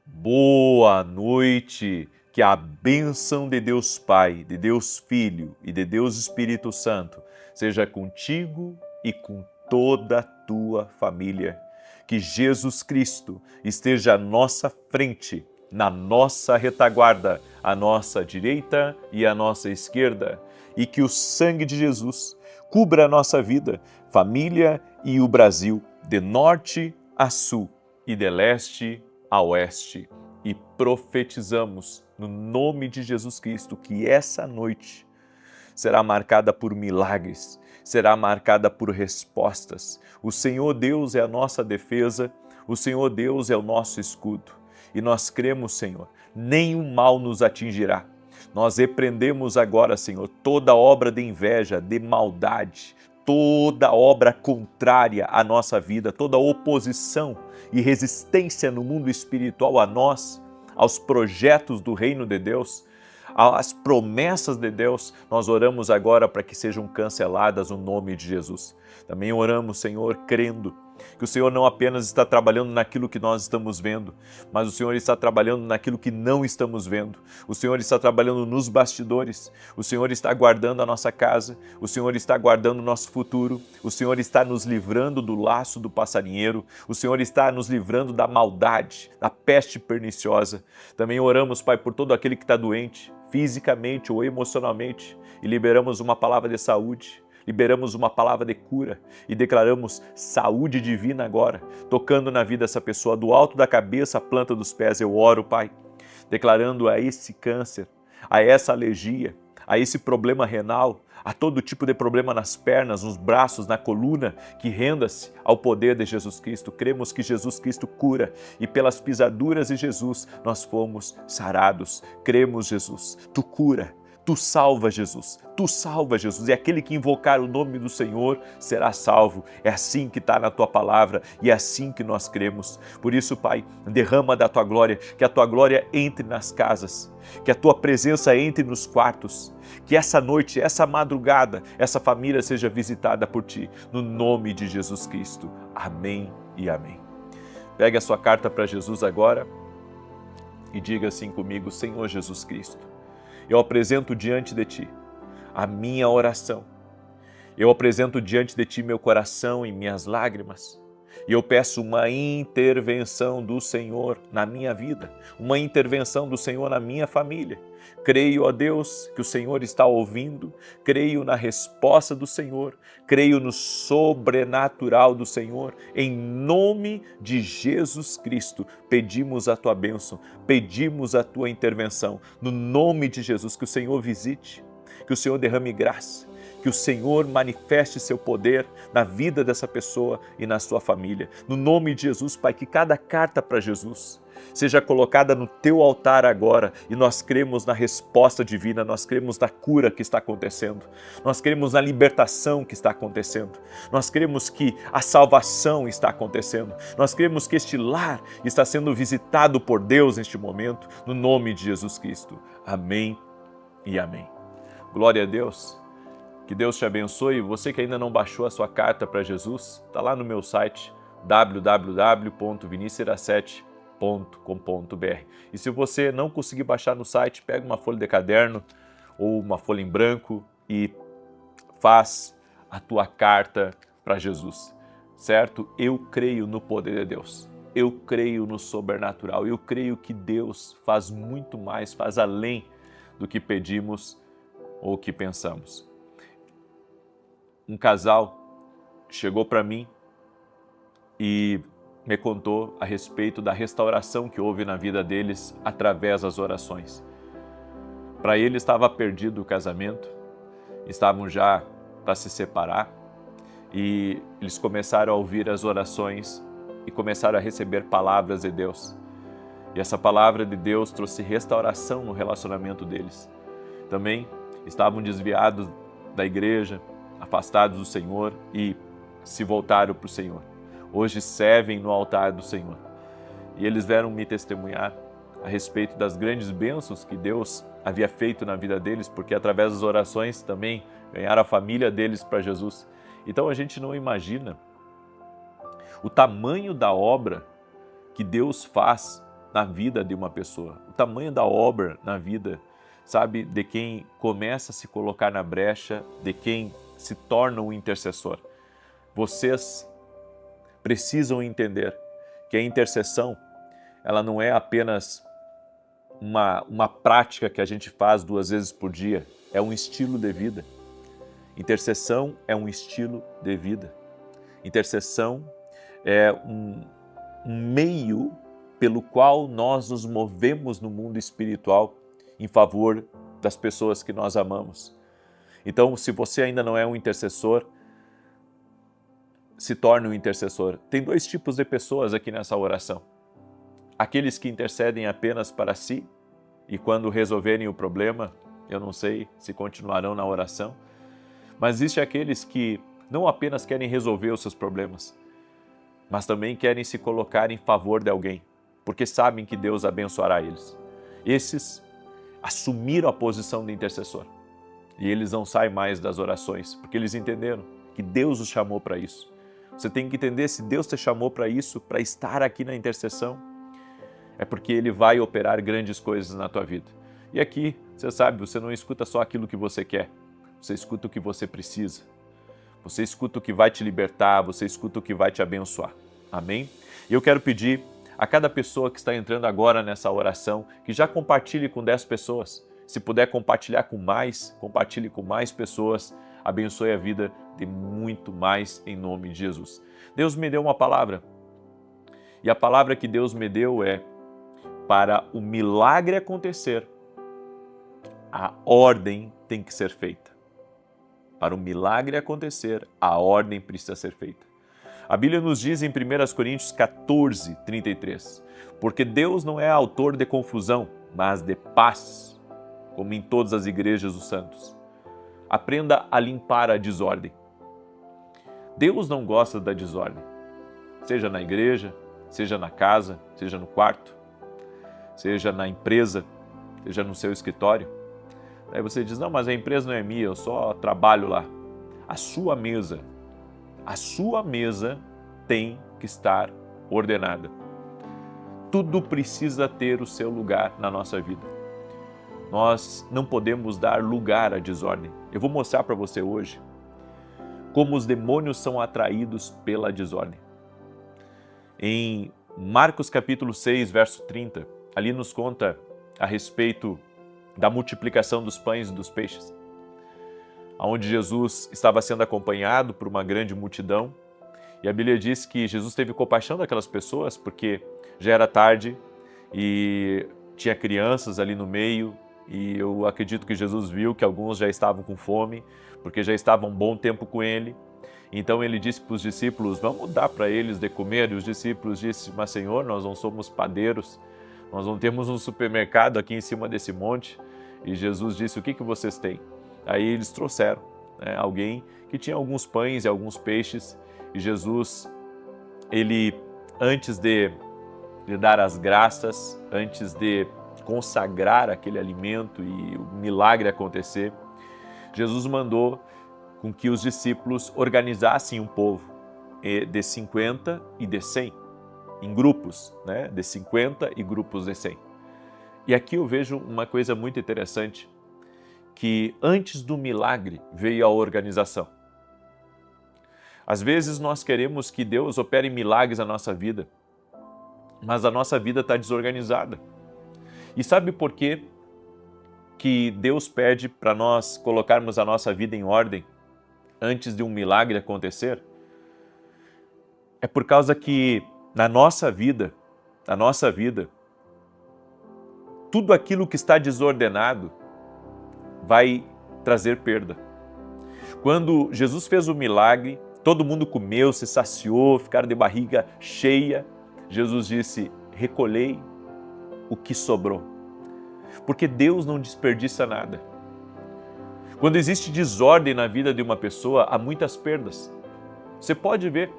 Boa noite, que a bênção de Deus Pai, de Deus Filho e de Deus Espírito Santo seja contigo e com toda a tua família. Que Jesus Cristo esteja à nossa frente, na nossa retaguarda, à nossa direita e à nossa esquerda, e que o sangue de Jesus cubra a nossa vida, família e o Brasil, de norte a sul e de leste a oeste. E profetizamos no nome de Jesus Cristo que essa noite será marcada por milagres, será marcada por respostas. O Senhor Deus é a nossa defesa, o Senhor Deus é o nosso escudo. E nós cremos, Senhor, nenhum mal nos atingirá. Nós repreendemos agora, Senhor, toda obra de inveja, de maldade, toda obra contrária à nossa vida, toda oposição e resistência no mundo espiritual a nós, aos projetos do reino de Deus, às promessas de Deus, nós oramos agora para que sejam canceladas no nome de Jesus. Também oramos, Senhor, crendo que o Senhor não apenas está trabalhando naquilo que nós estamos vendo, mas o Senhor está trabalhando naquilo que não estamos vendo. O Senhor está trabalhando nos bastidores, o Senhor está guardando a nossa casa, o Senhor está guardando o nosso futuro, o Senhor está nos livrando do laço do passarinheiro, o Senhor está nos livrando da maldade, da peste perniciosa. Também oramos, Pai, por todo aquele que está doente, fisicamente ou emocionalmente, e liberamos uma palavra de saúde. Liberamos uma palavra de cura e declaramos saúde divina agora, tocando na vida dessa pessoa, do alto da cabeça à planta dos pés. Eu oro, Pai, declarando a esse câncer, a essa alergia, a esse problema renal, a todo tipo de problema nas pernas, nos braços, na coluna, que renda-se ao poder de Jesus Cristo. Cremos que Jesus Cristo cura e pelas pisaduras de Jesus nós fomos sarados. Cremos, Jesus, Tu cura. Tu salva, Jesus. Tu salva, Jesus. E aquele que invocar o nome do Senhor será salvo. É assim que está na Tua palavra e é assim que nós cremos. Por isso, Pai, derrama da Tua glória, que a Tua glória entre nas casas, que a Tua presença entre nos quartos, que essa noite, essa madrugada, essa família seja visitada por Ti, no nome de Jesus Cristo. Amém e amém. Pegue a sua carta para Jesus agora e diga assim comigo: Senhor Jesus Cristo, eu apresento diante de Ti a minha oração. Eu apresento diante de Ti meu coração e minhas lágrimas. E eu peço uma intervenção do Senhor na minha vida, uma intervenção do Senhor na minha família. Creio, ó Deus, que o Senhor está ouvindo, creio na resposta do Senhor, creio no sobrenatural do Senhor. Em nome de Jesus Cristo, pedimos a Tua bênção, pedimos a Tua intervenção. No nome de Jesus, que o Senhor visite, que o Senhor derrame graça, que o Senhor manifeste seu poder na vida dessa pessoa e na sua família. No nome de Jesus, Pai, que cada carta para Jesus seja colocada no Teu altar agora, e nós cremos na resposta divina, nós cremos na cura que está acontecendo, nós cremos na libertação que está acontecendo, nós cremos que a salvação está acontecendo, nós cremos que este lar está sendo visitado por Deus neste momento, no nome de Jesus Cristo. Amém e amém. Glória a Deus. Que Deus te abençoe. Você que ainda não baixou a sua carta para Jesus, está lá no meu site www.vinicius7.com.br. E se você não conseguir baixar no site, pega uma folha de caderno ou uma folha em branco e faz a tua carta para Jesus, certo? Eu creio no poder de Deus. Eu creio no sobrenatural. Eu creio que Deus faz muito mais, faz além do que pedimos ou que pensamos. Um casal chegou para mim e me contou a respeito da restauração que houve na vida deles através das orações. Para ele estava perdido o casamento, estavam já para se separar e eles começaram a ouvir as orações e começaram a receber palavras de Deus. E essa palavra de Deus trouxe restauração no relacionamento deles. Também estavam desviados da igreja, afastados do Senhor e se voltaram para o Senhor. Hoje servem no altar do Senhor. E eles vieram me testemunhar a respeito das grandes bênçãos que Deus havia feito na vida deles, porque através das orações também ganharam a família deles para Jesus. Então a gente não imagina o tamanho da obra que Deus faz na vida de uma pessoa, o tamanho da obra na vida, sabe, de quem começa a se colocar na brecha, de quem se torna um intercessor. Vocês precisam entender que a intercessão, ela não é apenas uma prática que a gente faz 2 vezes por dia, é um estilo de vida. Intercessão é um estilo de vida. Intercessão é um meio pelo qual nós nos movemos no mundo espiritual em favor das pessoas que nós amamos. Então, se você ainda não é um intercessor, se torne um intercessor. Tem 2 tipos de pessoas aqui nessa oração. Aqueles que intercedem apenas para si e quando resolverem o problema, eu não sei se continuarão na oração, mas existe aqueles que não apenas querem resolver os seus problemas, mas também querem se colocar em favor de alguém, porque sabem que Deus abençoará eles. Esses assumiram a posição de intercessor e eles não saem mais das orações, porque eles entenderam que Deus os chamou para isso. Você tem que entender, se Deus te chamou para isso, para estar aqui na intercessão, é porque Ele vai operar grandes coisas na tua vida. E aqui, você sabe, você não escuta só aquilo que você quer, você escuta o que você precisa. Você escuta o que vai te libertar, você escuta o que vai te abençoar. Amém? E eu quero pedir a cada pessoa que está entrando agora nessa oração, que já compartilhe com 10 pessoas. Se puder compartilhar com mais, compartilhe com mais pessoas. Abençoe a vida de muito mais em nome de Jesus. Deus me deu uma palavra. E a palavra que Deus me deu é: para o milagre acontecer, a ordem tem que ser feita. Para o milagre acontecer, a ordem precisa ser feita. A Bíblia nos diz em 1 Coríntios 14, 33, porque Deus não é autor de confusão, mas de paz, como em todas as igrejas dos santos. Aprenda a limpar a desordem. Deus não gosta da desordem, seja na igreja, seja na casa, seja no quarto, seja na empresa, seja no seu escritório. Aí você diz: não, mas a empresa não é minha, eu só trabalho lá. A sua mesa tem que estar ordenada. Tudo precisa ter o seu lugar na nossa vida. Nós não podemos dar lugar à desordem. Eu vou mostrar para você hoje como os demônios são atraídos pela desordem. Em Marcos capítulo 6, verso 30, ali nos conta a respeito da multiplicação dos pães e dos peixes, onde Jesus estava sendo acompanhado por uma grande multidão, e a Bíblia diz que Jesus teve compaixão daquelas pessoas, porque já era tarde e tinha crianças ali no meio, e eu acredito que Jesus viu que alguns já estavam com fome, porque já estavam um bom tempo com ele. Então ele disse para os discípulos: vamos dar para eles de comer, e os discípulos disseram: mas Senhor, nós não somos padeiros, nós não temos um supermercado aqui em cima desse monte. E Jesus disse: o que vocês têm? Aí eles trouxeram, alguém que tinha alguns pães e alguns peixes, e Jesus, ele, antes de dar as graças, antes de consagrar aquele alimento e o milagre acontecer, Jesus mandou com que os discípulos organizassem um povo de 50 e de 100, em grupos, de 50 e grupos de 100. E aqui eu vejo uma coisa muito interessante, que antes do milagre veio a organização. Às vezes nós queremos que Deus opere milagres na nossa vida, mas a nossa vida está desorganizada. E sabe por quê que Deus pede para nós colocarmos a nossa vida em ordem antes de um milagre acontecer? É por causa que na nossa vida, tudo aquilo que está desordenado vai trazer perda. Quando Jesus fez o milagre, todo mundo comeu, se saciou, ficaram de barriga cheia. Jesus disse: recolhei o que sobrou. Porque Deus não desperdiça nada. Quando existe desordem na vida de uma pessoa, há muitas perdas. Você pode ver,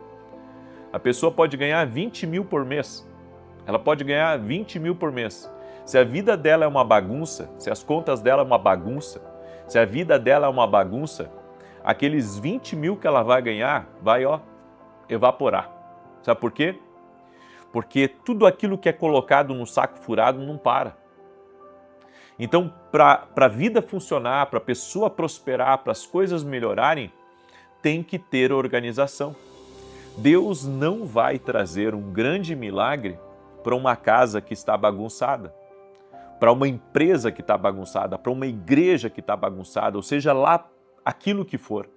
a pessoa pode ganhar 20 mil por mês. Ela pode ganhar 20 mil por mês. Se a vida dela é uma bagunça, se as contas dela é uma bagunça, se a vida dela é uma bagunça, aqueles 20 mil que ela vai ganhar vai, evaporar. Sabe por quê? porque tudo aquilo que é colocado no saco furado não para. Então, para a vida funcionar, para a pessoa prosperar, para as coisas melhorarem, tem que ter organização. Deus não vai trazer um grande milagre para uma casa que está bagunçada, para uma empresa que está bagunçada, para uma igreja que está bagunçada, ou seja lá aquilo que for.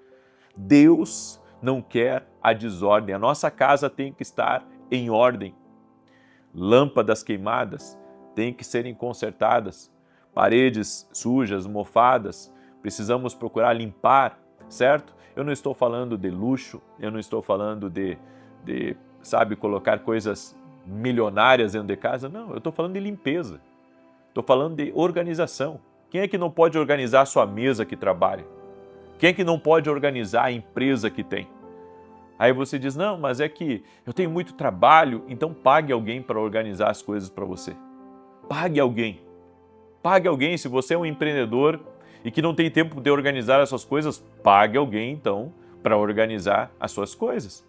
Deus não quer a desordem. A nossa casa tem que estar em ordem. Lâmpadas queimadas têm que serem consertadas. Paredes sujas, mofadas, precisamos procurar limpar, certo? Eu não estou falando de luxo, eu não estou falando de colocar coisas milionárias dentro de casa, não, eu estou falando de limpeza, estou falando de organização. Quem é que não pode organizar a sua mesa que trabalha? Quem é que não pode organizar a empresa que tem? Aí você diz, não, mas é que eu tenho muito trabalho, então pague alguém para organizar as coisas para você. Pague alguém. Pague alguém. Se você é um empreendedor e que não tem tempo de organizar as suas coisas, pague alguém, então, para organizar as suas coisas.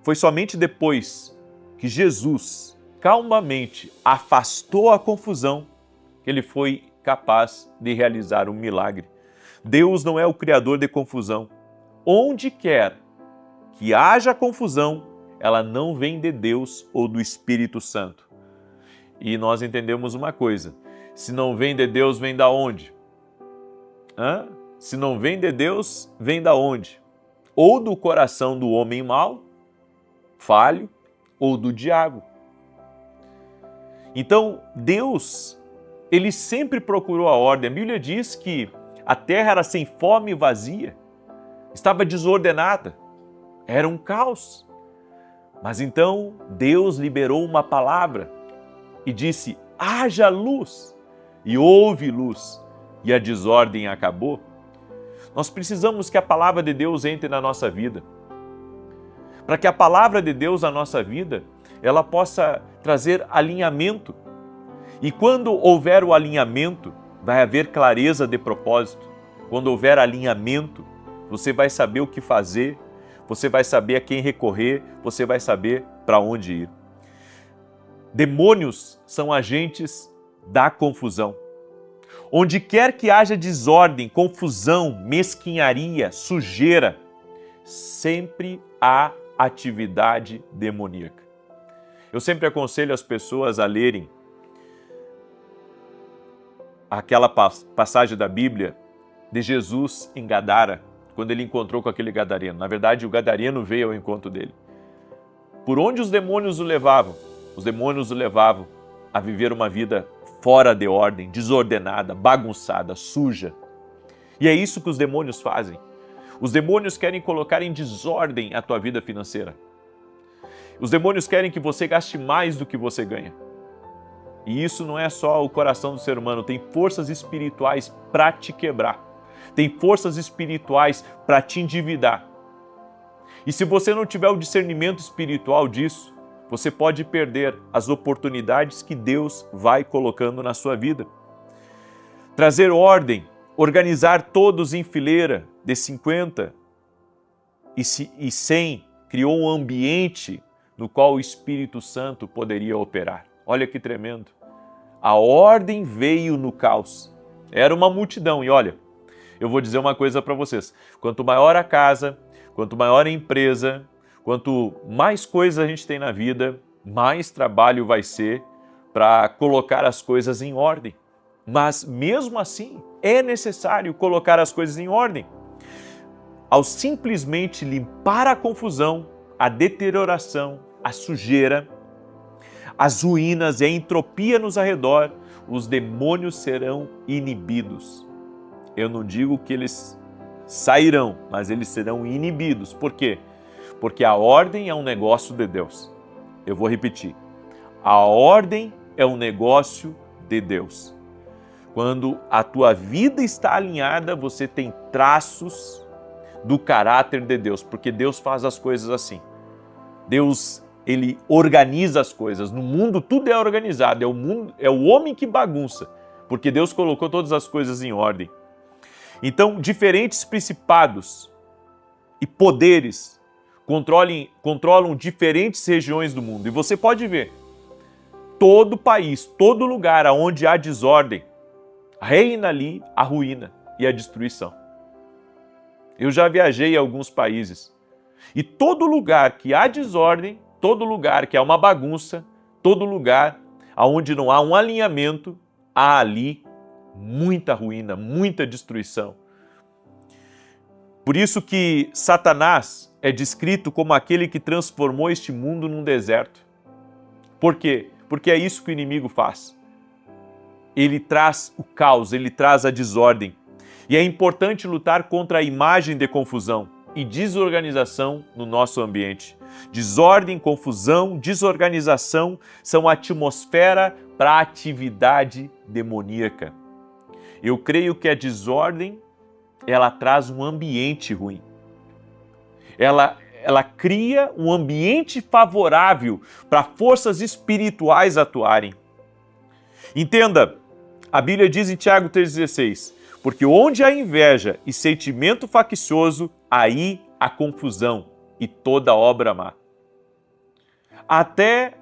Foi somente depois que Jesus calmamente afastou a confusão que ele foi capaz de realizar um milagre. Deus não é o criador de confusão. Onde quer que haja confusão, ela não vem de Deus ou do Espírito Santo. E nós entendemos uma coisa, se não vem de Deus, vem da onde? Se não vem de Deus, vem da onde? Ou do coração do homem mau, falho, ou do diabo. Então, Deus, ele sempre procurou a ordem. A Bíblia diz que a terra era sem fome e vazia, estava desordenada, era um caos. Mas então Deus liberou uma palavra e disse, haja luz, e houve luz, e a desordem acabou. Nós precisamos que a palavra de Deus entre na nossa vida. Para que a palavra de Deus na nossa vida, ela possa trazer alinhamento. E quando houver o alinhamento, vai haver clareza de propósito. Quando houver alinhamento, você vai saber o que fazer, você vai saber a quem recorrer, você vai saber para onde ir. Demônios são agentes da confusão. Onde quer que haja desordem, confusão, mesquinharia, sujeira, sempre há atividade demoníaca. Eu sempre aconselho as pessoas a lerem aquela passagem da Bíblia de Jesus em Gadara, quando ele encontrou com aquele gadareno. Na verdade, o gadareno veio ao encontro dele. Por onde os demônios o levavam? Os demônios o levavam a viver uma vida fora de ordem, desordenada, bagunçada, suja. E é isso que os demônios fazem. Os demônios querem colocar em desordem a tua vida financeira. Os demônios querem que você gaste mais do que você ganha. E isso não é só o coração do ser humano, tem forças espirituais para te quebrar. Tem forças espirituais para te endividar. E se você não tiver o discernimento espiritual disso, você pode perder as oportunidades que Deus vai colocando na sua vida. Trazer ordem, organizar todos em fileira de 50 e 100, criou um ambiente no qual o Espírito Santo poderia operar. Olha que tremendo. A ordem veio no caos. Era uma multidão e olha, eu vou dizer uma coisa para vocês. Quanto maior a casa, quanto maior a empresa, quanto mais coisas a gente tem na vida, mais trabalho vai ser para colocar as coisas em ordem. Mas mesmo assim, é necessário colocar as coisas em ordem. Ao simplesmente limpar a confusão, a deterioração, a sujeira, as ruínas e a entropia nos arredor, os demônios serão inibidos. Eu não digo que eles sairão, mas eles serão inibidos. Por quê? Porque a ordem é um negócio de Deus. Eu vou repetir. A ordem é um negócio de Deus. Quando a tua vida está alinhada, você tem traços do caráter de Deus, porque Deus faz as coisas assim. Deus, ele organiza as coisas. No mundo tudo é organizado, é o homem que bagunça, porque Deus colocou todas as coisas em ordem. Então, diferentes principados e poderes controlam diferentes regiões do mundo. E você pode ver, todo país, todo lugar onde há desordem, reina ali a ruína e a destruição. Eu já viajei a alguns países e todo lugar que há desordem, todo lugar que há uma bagunça, todo lugar onde não há um alinhamento, há ali muita ruína, muita destruição. Por isso que Satanás é descrito como aquele que transformou este mundo num deserto. Por quê? Porque é isso que o inimigo faz. Ele traz o caos, ele traz a desordem. E é importante lutar contra a imagem de confusão e desorganização no nosso ambiente. Desordem, confusão, desorganização são a atmosfera para a atividade demoníaca. Eu creio que a desordem, ela traz um ambiente ruim. Ela cria um ambiente favorável para forças espirituais atuarem. Entenda, a Bíblia diz em Tiago 3,16, porque onde há inveja e sentimento faccioso, aí há confusão e toda obra má. Até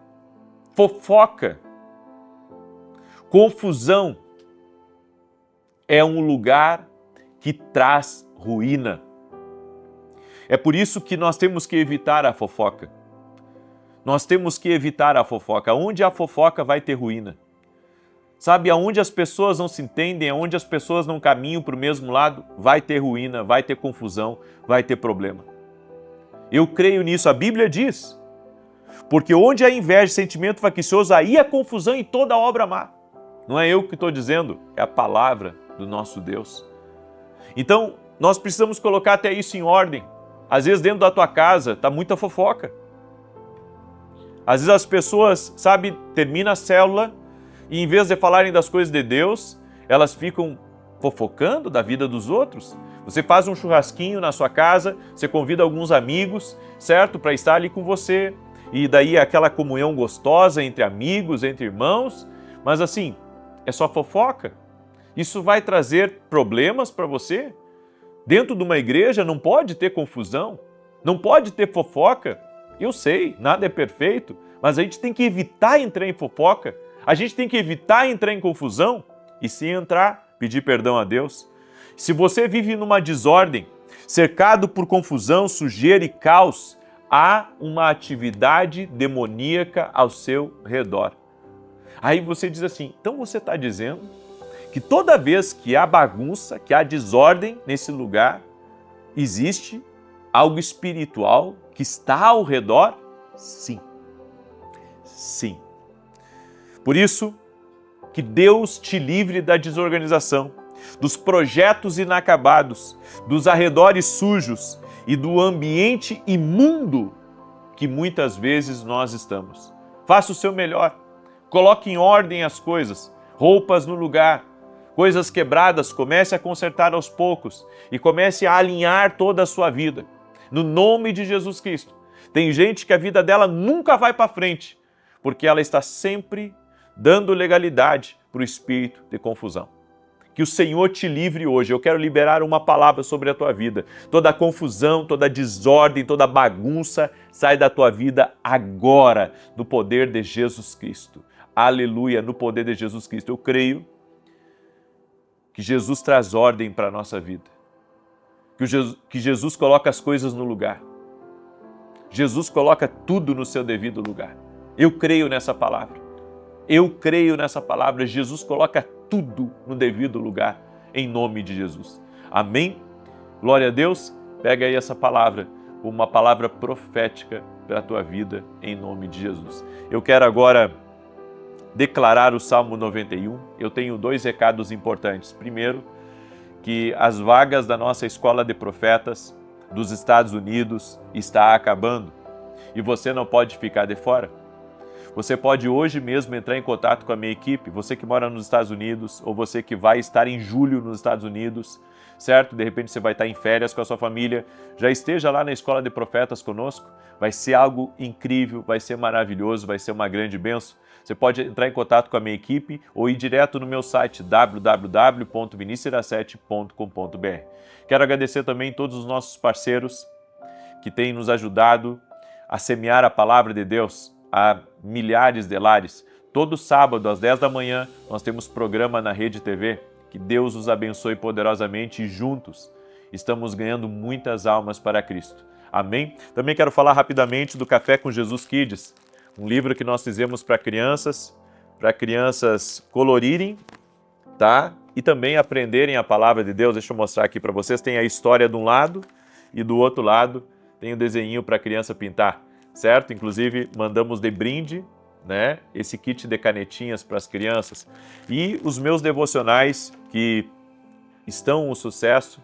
fofoca, confusão é um lugar que traz ruína. É por isso que nós temos que evitar a fofoca. Nós temos que evitar a fofoca. Onde há fofoca vai ter ruína. Sabe, aonde as pessoas não se entendem, aonde as pessoas não caminham para o mesmo lado, vai ter ruína, vai ter confusão, vai ter problema. Eu creio nisso, a Bíblia diz. Porque onde há inveja, sentimento faccioso, aí há confusão e toda obra má. Não é eu que estou dizendo, é a palavra do nosso Deus. Então, nós precisamos colocar até isso em ordem. Às vezes dentro da tua casa está muita fofoca. Às vezes as pessoas, sabe, termina a célula e em vez de falarem das coisas de Deus, elas ficam fofocando da vida dos outros. Você faz um churrasquinho na sua casa, você convida alguns amigos, certo, para estar ali com você. E daí aquela comunhão gostosa entre amigos, entre irmãos. Mas assim, é só fofoca. Isso vai trazer problemas para você? Dentro de uma igreja não pode ter confusão, não pode ter fofoca. Eu sei, nada é perfeito, mas a gente tem que evitar entrar em fofoca, a gente tem que evitar entrar em confusão e se entrar, pedir perdão a Deus. Se você vive numa desordem, cercado por confusão, sujeira e caos, há uma atividade demoníaca ao seu redor. Aí você diz assim, então você está dizendo que toda vez que há bagunça, que há desordem nesse lugar, existe algo espiritual que está ao redor? Sim. Sim. Por isso, que Deus te livre da desorganização, dos projetos inacabados, dos arredores sujos e do ambiente imundo que muitas vezes nós estamos. Faça o seu melhor. Coloque em ordem as coisas, roupas no lugar, coisas quebradas, comece a consertar aos poucos e comece a alinhar toda a sua vida. No nome de Jesus Cristo. Tem gente que a vida dela nunca vai para frente, porque ela está sempre dando legalidade para o espírito de confusão. Que o Senhor te livre hoje. Eu quero liberar uma palavra sobre a tua vida. Toda confusão, toda desordem, toda bagunça sai da tua vida agora, no poder de Jesus Cristo. Aleluia, no poder de Jesus Cristo. Eu creio que Jesus traz ordem para a nossa vida. Que Jesus coloca as coisas no lugar. Jesus coloca tudo no seu devido lugar. Eu creio nessa palavra. Eu creio nessa palavra. Jesus coloca tudo no devido lugar, em nome de Jesus. Amém? Glória a Deus. Pega aí essa palavra, uma palavra profética para a tua vida, em nome de Jesus. Eu quero agora declarar o Salmo 91. Eu tenho 2 recados importantes. Primeiro, que as vagas da nossa Escola de Profetas dos Estados Unidos está acabando e você não pode ficar de fora. Você pode hoje mesmo entrar em contato com a minha equipe, você que mora nos Estados Unidos ou você que vai estar em julho nos Estados Unidos, certo? De repente você vai estar em férias com a sua família, já esteja lá na Escola de Profetas conosco, vai ser algo incrível, vai ser maravilhoso, vai ser uma grande bênção. Você pode entrar em contato com a minha equipe ou ir direto no meu site www.vinicius07.com.br. Quero agradecer também todos os nossos parceiros que tem nos ajudado a semear a palavra de Deus a milhares de lares. Todo sábado, às 10 da manhã, nós temos programa na Rede TV. Que Deus os abençoe poderosamente e juntos estamos ganhando muitas almas para Cristo. Amém? Também quero falar rapidamente do Café com Jesus Kids, um livro que nós fizemos para crianças colorirem, tá? E também aprenderem a palavra de Deus. Deixa eu mostrar aqui para vocês. Tem a história de um lado e do outro lado tem o desenho para a criança pintar, certo? Inclusive, mandamos de brinde, né, esse kit de canetinhas para as crianças. E os meus devocionais que estão um sucesso,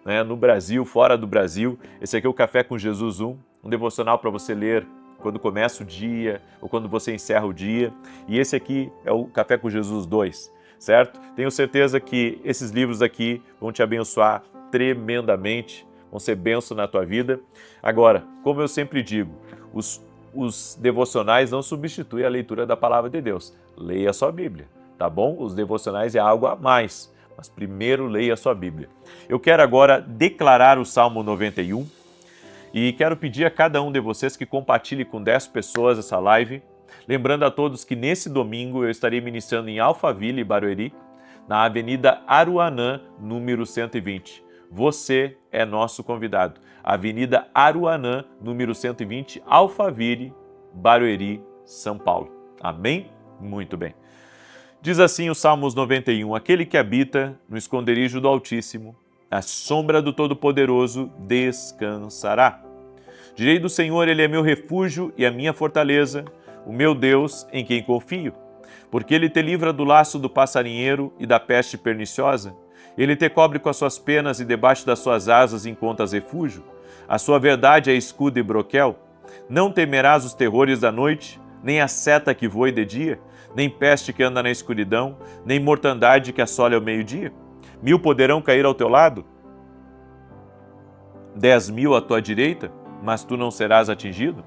né, no Brasil, fora do Brasil. Esse aqui é o Café com Jesus 1, um devocional para você ler quando começa o dia ou quando você encerra o dia. E esse aqui é o Café com Jesus 2, certo? Tenho certeza que esses livros aqui vão te abençoar tremendamente, vão ser bênção na tua vida. Agora, como eu sempre digo, os devocionais não substituem a leitura da palavra de Deus. Leia a sua Bíblia, tá bom? Os devocionais é algo a mais, mas primeiro leia a sua Bíblia. Eu quero agora declarar o Salmo 91 e quero pedir a cada um de vocês que compartilhe com 10 pessoas essa live. Lembrando a todos que nesse domingo eu estarei ministrando em Alphaville, Barueri, na Avenida Aruanã, número 120. Você é nosso convidado. Avenida Aruanã, número 120, Alphaville, Barueri, São Paulo. Amém? Muito bem. Diz assim o Salmos 91, aquele que habita no esconderijo do Altíssimo, à sombra do Todo-Poderoso descansará. Direi do Senhor, Ele é meu refúgio e a minha fortaleza, o meu Deus em quem confio. Porque Ele te livra do laço do passarinheiro e da peste perniciosa. Ele te cobre com as suas penas e debaixo das suas asas encontras refúgio. A sua verdade é escudo e broquel. Não temerás os terrores da noite, nem a seta que voe de dia, nem peste que anda na escuridão, nem mortandade que assole ao meio-dia. 1000 poderão cair ao teu lado, 10.000 à tua direita, mas tu não serás atingido.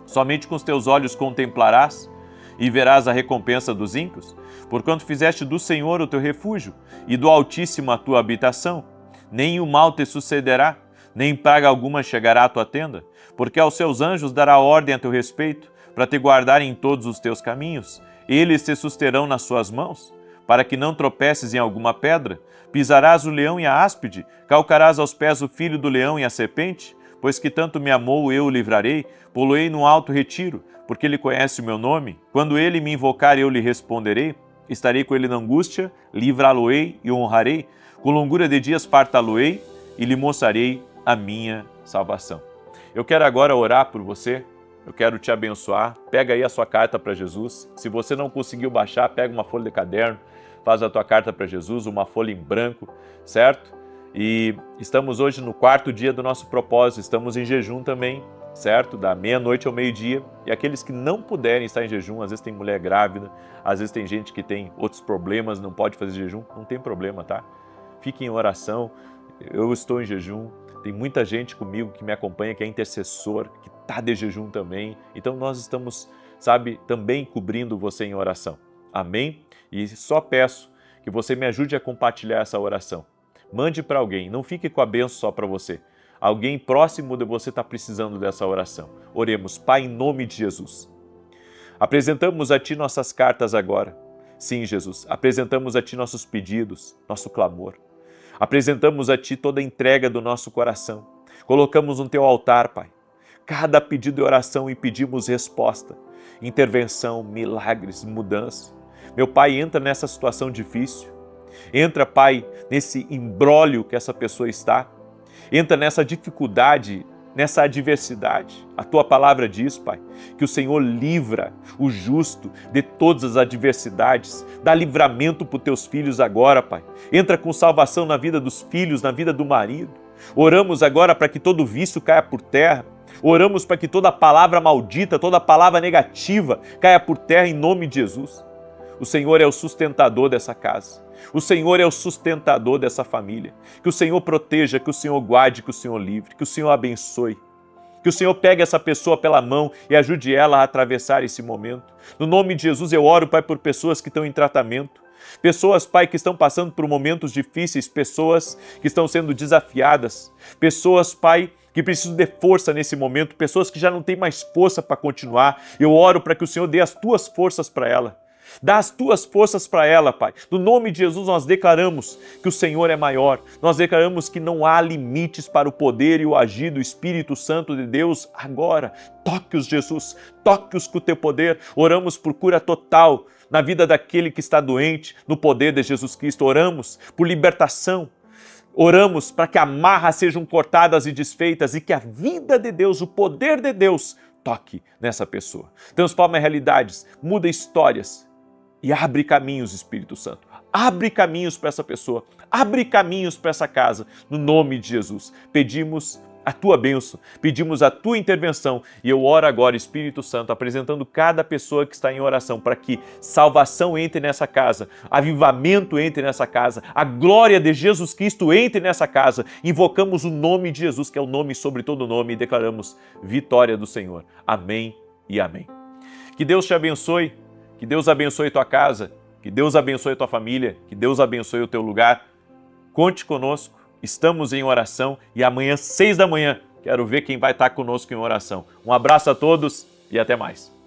Somente com os teus olhos contemplarás e verás a recompensa dos ímpios, porquanto fizeste do Senhor o teu refúgio e do Altíssimo a tua habitação. Nem o mal te sucederá, nem praga alguma chegará à tua tenda, porque aos seus anjos dará ordem a teu respeito, para te guardarem em todos os teus caminhos. Eles te susterão nas suas mãos, para que não tropeces em alguma pedra. Pisarás o leão e a áspide, calcarás aos pés o filho do leão e a serpente, pois que tanto me amou, eu o livrarei, poloei no alto retiro, porque ele conhece o meu nome. Quando ele me invocar, eu lhe responderei. Estarei com ele na angústia, livrá-lo-ei e honrarei. Com longura de dias fartá-lo-ei e lhe mostrarei a minha salvação. Eu quero agora orar por você. Eu quero te abençoar. Pega aí a sua carta para Jesus. Se você não conseguiu baixar, pega uma folha de caderno, faz a tua carta para Jesus, uma folha em branco, certo? E estamos hoje no 4º dia do nosso propósito, estamos em jejum também, certo? Da meia-noite ao meio-dia. E aqueles que não puderem estar em jejum, às vezes tem mulher grávida, às vezes tem gente que tem outros problemas, não pode fazer jejum, não tem problema, tá? Fique em oração, eu estou em jejum, tem muita gente comigo que me acompanha, que é intercessor, que está de jejum também. Então nós estamos, também cobrindo você em oração. Amém? E só peço que você me ajude a compartilhar essa oração. Mande para alguém, não fique com a bênção só para você. Alguém próximo de você está precisando dessa oração. Oremos. Pai, em nome de Jesus. Apresentamos a Ti nossas cartas agora. Sim, Jesus, apresentamos a Ti nossos pedidos, nosso clamor. Apresentamos a Ti toda a entrega do nosso coração. Colocamos no Teu altar, Pai, cada pedido de oração e pedimos resposta, intervenção, milagres, mudança. Meu Pai, entra nessa situação difícil. Entra, Pai, nesse imbróglio que essa pessoa está. Entra nessa dificuldade, nessa adversidade. A Tua palavra diz, Pai, que o Senhor livra o justo de todas as adversidades. Dá livramento para os Teus filhos agora, Pai. Entra com salvação na vida dos filhos, na vida do marido. Oramos agora para que todo vício caia por terra. Oramos para que toda palavra maldita, toda palavra negativa caia por terra em nome de Jesus. O Senhor é o sustentador dessa casa. O Senhor é o sustentador dessa família. Que o Senhor proteja, que o Senhor guarde, que o Senhor livre, que o Senhor abençoe. Que o Senhor pegue essa pessoa pela mão e ajude ela a atravessar esse momento. No nome de Jesus eu oro, Pai, por pessoas que estão em tratamento. Pessoas, Pai, que estão passando por momentos difíceis, pessoas que estão sendo desafiadas, pessoas, Pai, que precisam de força nesse momento, pessoas que já não têm mais força para continuar. Eu oro para que o Senhor dê as tuas forças para ela. Dá as tuas forças para ela, Pai. No nome de Jesus, nós declaramos que o Senhor é maior. Nós declaramos que não há limites para o poder e o agir do Espírito Santo de Deus agora. Toque-os, Jesus. Toque-os com o teu poder. Oramos por cura total na vida daquele que está doente, no poder de Jesus Cristo. Oramos por libertação. Oramos para que amarras sejam cortadas e desfeitas e que a vida de Deus, o poder de Deus, toque nessa pessoa. Transforma realidades, muda histórias e abre caminhos, Espírito Santo. Abre caminhos para essa pessoa, abre caminhos para essa casa, no nome de Jesus. Pedimos a tua bênção, pedimos a tua intervenção e eu oro agora, Espírito Santo, apresentando cada pessoa que está em oração para que salvação entre nessa casa, avivamento entre nessa casa, a glória de Jesus Cristo entre nessa casa. Invocamos o nome de Jesus, que é o nome sobre todo nome, e declaramos vitória do Senhor. Amém e amém. Que Deus te abençoe, que Deus abençoe tua casa, que Deus abençoe tua família, que Deus abençoe o teu lugar. Conte conosco. Estamos em oração e amanhã, 6 da manhã, quero ver quem vai estar conosco em oração. Um abraço a todos e até mais.